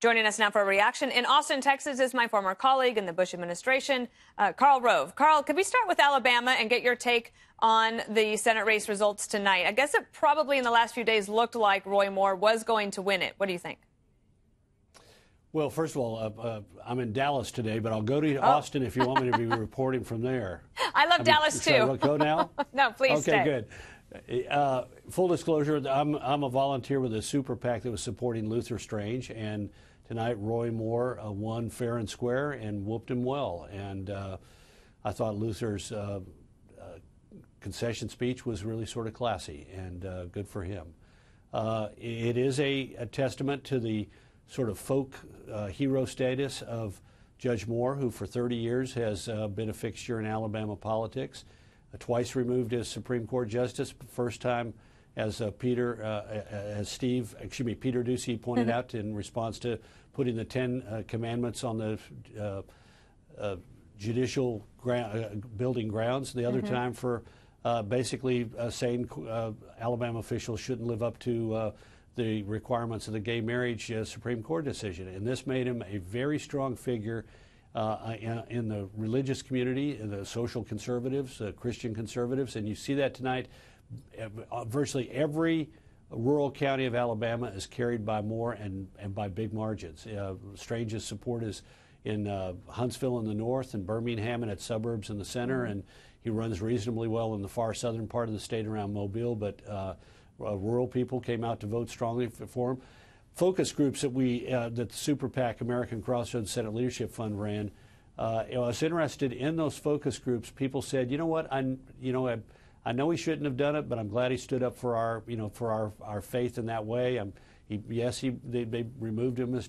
Joining us now for a reaction in Austin, Texas, is my former colleague in the Bush administration, Karl Rove. Karl, could we start with Alabama and get your take on the Senate race results tonight? I guess it probably in the last few days looked like Roy Moore was going to win it. What do you think? Well, first of all, I'm in Dallas today, but I'll go to Austin if you want me to be reporting from there. I love Dallas, too. Shall I go now? No, please stay. Okay, good. Full disclosure, I'm a volunteer with a super PAC that was supporting Luther Strange, and tonight Roy Moore won fair and square and whooped him well. And I thought Luther's concession speech was really sort of classy, and good for him. It is a testament to the sort of folk hero status of Judge Moore, who for 30 years has been a fixture in Alabama politics. Twice removed as Supreme Court Justice, first time as Peter Doocy pointed out in response to putting the 10 commandments on the judicial building grounds. The other time for basically saying Alabama officials shouldn't live up to the requirements of the gay marriage Supreme Court decision. And this made him a very strong figure in the religious community, in the social conservatives, Christian conservatives. And you see that tonight. Virtually every rural county of Alabama is carried by Moore and by big margins. Strange's support is in Huntsville in the north and Birmingham and its suburbs in the center. And he runs reasonably well in the far southern part of the state around Mobile. But rural people came out to vote strongly for him. Focus groups that that the Super PAC American Crossroads Senate Leadership Fund ran. I was interested in those focus groups. People said, you know what, I know he shouldn't have done it, but I'm glad he stood up for our faith in that way. They removed him as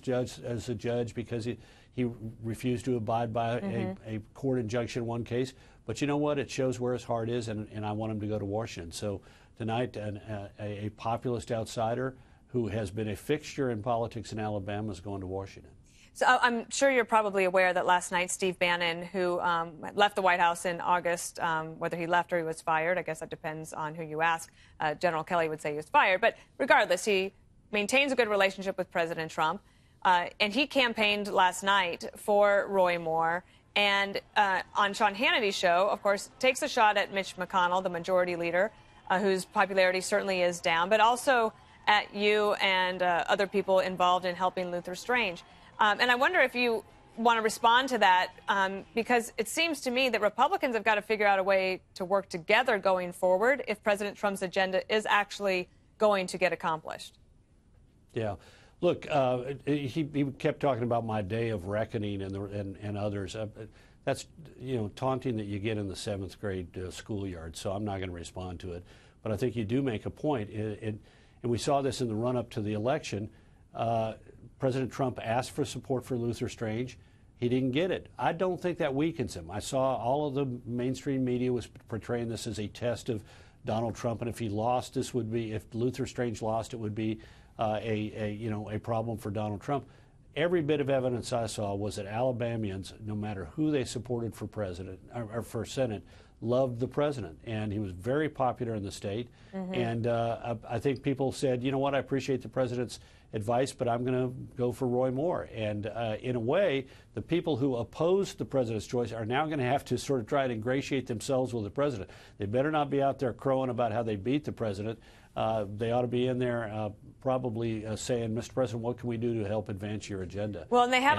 a judge because he refused to abide by a court injunction in one case. But you know what? It shows where his heart is, and I want him to go to Washington. So tonight, a populist outsider who has been a fixture in politics in Alabama is going to Washington. So I'm sure you're probably aware that last night Steve Bannon, who left the White House in August, whether he left or he was fired, I guess that depends on who you ask. General Kelly would say he was fired. But regardless, he maintains a good relationship with President Trump. And he campaigned last night for Roy Moore. And on Sean Hannity's show, of course, takes a shot at Mitch McConnell, the majority leader, whose popularity certainly is down, but also at you and other people involved in helping Luther Strange. And I wonder if you want to respond to that, because it seems to me that Republicans have got to figure out a way to work together going forward if President Trump's agenda is actually going to get accomplished. Yeah. Look, he kept talking about my day of reckoning and others. That's, taunting that you get in the 7th grade schoolyard, so I'm not going to respond to it. But I think you do make a point. And we saw this in the run-up to the election. President Trump asked for support for Luther Strange. He didn't get it. I don't think that weakens him. I saw all of the mainstream media was portraying this as a test of Donald Trump, and if he lost, if Luther Strange lost, it would be a problem for Donald Trump. Every bit of evidence I saw was that Alabamians, no matter who they supported for president or for Senate, loved the president, and he was very popular in the state. And I think people said, you know what, I appreciate the president's advice, but I'm going to go for Roy Moore. And in a way, the people who opposed the president's choice are now going to have to sort of try to ingratiate themselves with the president. They better not be out there crowing about how they beat the president. They ought to be in there probably saying, Mr. President, what can we do to help advance your agenda? Well, and they have